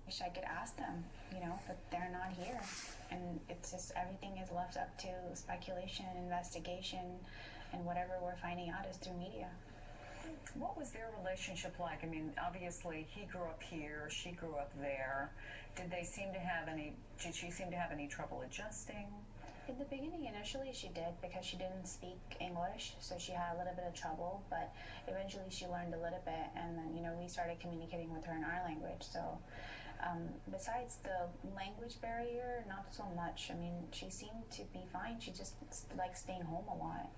wish I could ask them, but they're not here. And it's just everything is left up to speculation, investigation, and whatever we're finding out is through media. What was their relationship like? I mean, obviously he grew up here, she grew up there. Did she seem to have any trouble adjusting? In the beginning, initially she did, because she didn't speak English, so she had a little bit of trouble, but eventually she learned a little bit, and then, we started communicating with her in our language. So besides the language barrier, not so much. I mean, she seemed to be fine. She just likes staying home a lot,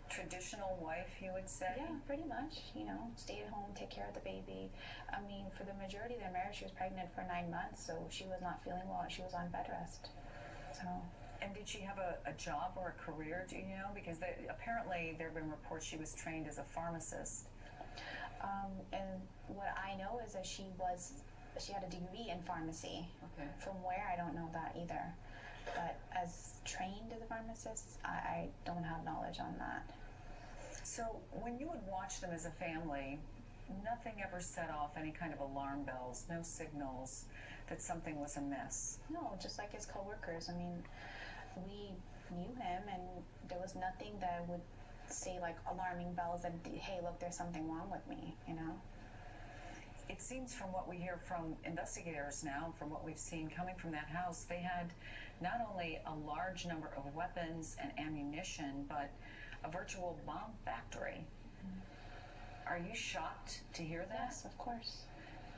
Traditional wife, you would say? Yeah, pretty much. Stay at home, take care of the baby. I mean, for the majority of their marriage, she was pregnant for 9 months, so she was not feeling well. She was on bed rest. So. And did she have a job or a career, do you know? Because apparently there have been reports she was trained as a pharmacist. And what I know is that she had a degree in pharmacy. Okay. From where, I don't know that either. But as trained as a pharmacist, I don't have knowledge on that. So when you would watch them as a family, nothing ever set off any kind of alarm bells, no signals that something was amiss? No, just like his coworkers. I mean, we knew him, and there was nothing that would say like alarming bells that, hey, look, there's something wrong with me, It seems from what we hear from investigators now, from what we've seen coming from that house, they had not only a large number of weapons and ammunition, but a virtual bomb factory. Are you shocked to hear that? Yes, of course.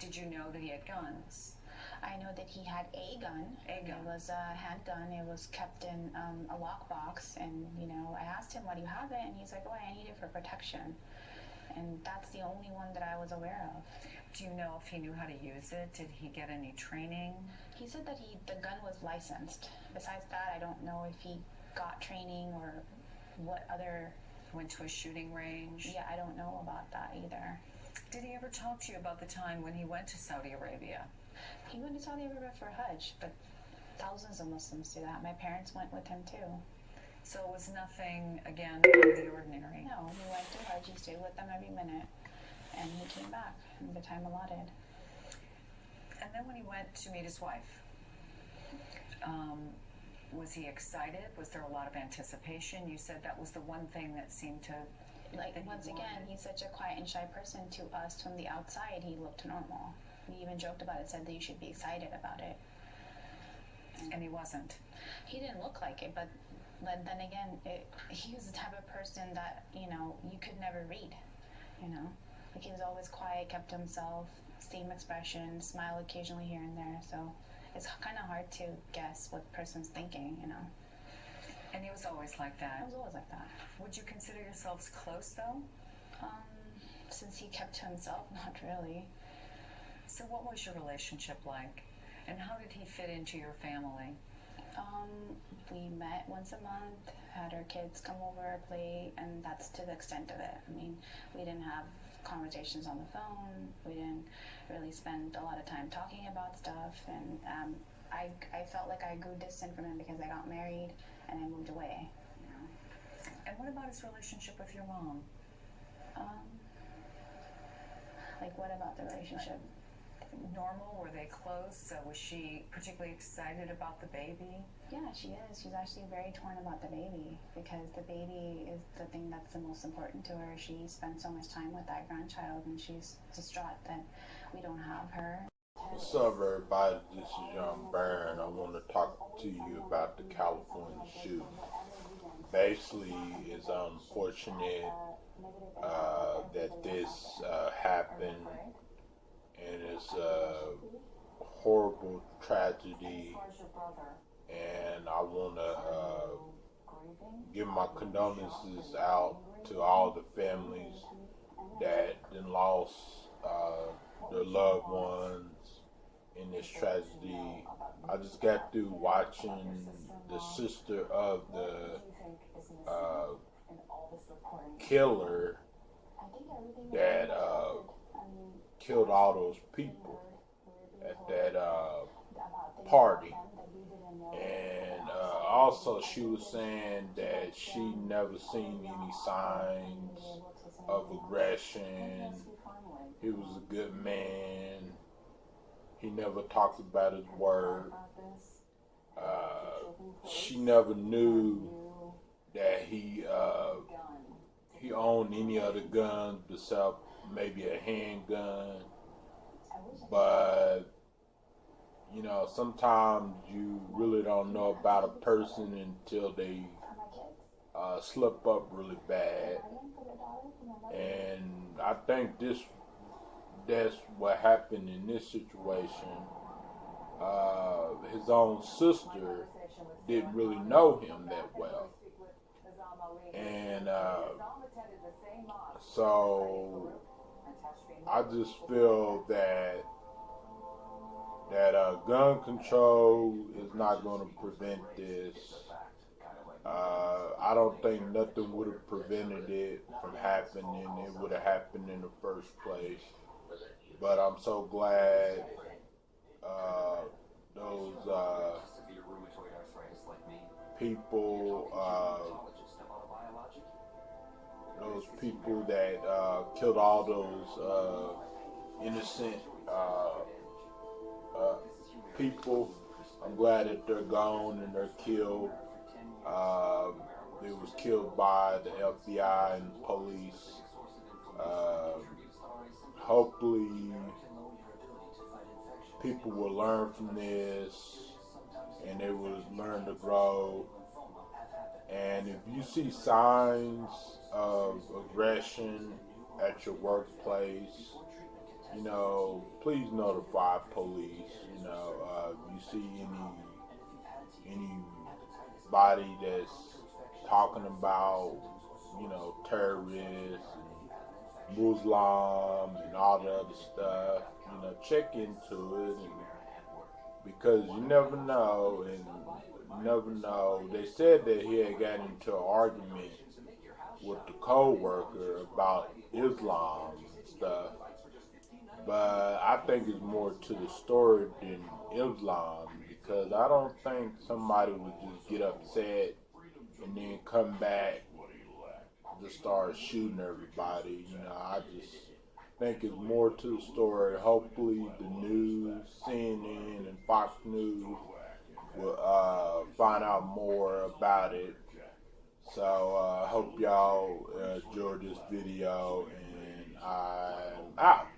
Did you know that he had guns? I know that he had a gun. A gun. It was a handgun. It was kept in a lockbox. And, I asked him, why do you have it? And he's like, oh, I need it for protection. And that's the only one that I was aware of. Do you know if he knew how to use it? Did he get any training? He said that the gun was licensed. Besides that, I don't know if he got training or what other... Went to a shooting range? Yeah, I don't know about that either. Did he ever talk to you about the time when he went to Saudi Arabia? He went to Saudi Arabia for Hajj, but thousands of Muslims do that. My parents went with him too. So it was nothing, again, out of the ordinary? No, he went to Hajj, he stayed with them every minute, and he came back in the time allotted. And then when he went to meet his wife, was he excited? Was there a lot of anticipation? You said that was the one thing that seemed to... Once again, he's such a quiet and shy person. To us, from the outside, he looked normal. We even joked about it, said that you should be excited about it. And he wasn't. He didn't look like it, but then again, he was the type of person that, you could never read, Like, he was always quiet, kept to himself, same expression, smile occasionally here and there, so it's kind of hard to guess what the person's thinking, And he was always like that? He was always like that. Would you consider yourselves close, though? Since he kept to himself, not really. So what was your relationship like? And how did he fit into your family? We met once a month, had our kids come over, play, and that's to the extent of it. I mean, we didn't have conversations on the phone. We didn't really spend a lot of time talking about stuff, and I felt like I grew distant from him because I got married and I moved away. And what about his relationship with your mom? Like, what about the relationship? Normal? Were they close? Was she particularly excited about the baby? Yeah, she is. She's actually very torn about the baby because the baby is the thing that's the most important to her. She spent so much time with that grandchild, and she's distraught that we don't have her. What's up, everybody? This is Young Baron. I want to talk to you about the California shooting. Basically, it's unfortunate that this happened, and it's a horrible tragedy, and I want to give my condolences out to all the families that lost their loved ones in this tragedy. I just got through watching the sister of the killer that killed all those people at that party, and also she was saying that she never seen any signs of aggression. He was a good man. He never talked about his word. She never knew that he owned any other guns besides maybe a handgun. But you know, sometimes you really don't know about a person until they slip up really bad. And I think that's what happened in this situation. His own sister didn't really know him that well. And so I just feel that gun control is not going to prevent this. I don't think nothing would have prevented it from happening. It would have happened in the first place. But I'm so glad those people that killed all those innocent people, I'm glad that they're gone and they're killed. They was killed by the FBI and police. Hopefully people will learn from this and they will learn to grow. And if you see signs of aggression at your workplace, you know, please notify police. You know, if you see anybody that's talking about, you know, terrorists and Muslim and all the other stuff, you know, check into it, and because you never know, and you never know. They said that he had gotten into an argument with the co-worker about Islam and stuff. But I think it's more to the story than Islam, because I don't think somebody would just get upset and then come back to start shooting everybody. You know, I just think it's more to the story. Hopefully the news, CNN and Fox News will find out more about it. So I hope y'all enjoyed this video, and I'm out.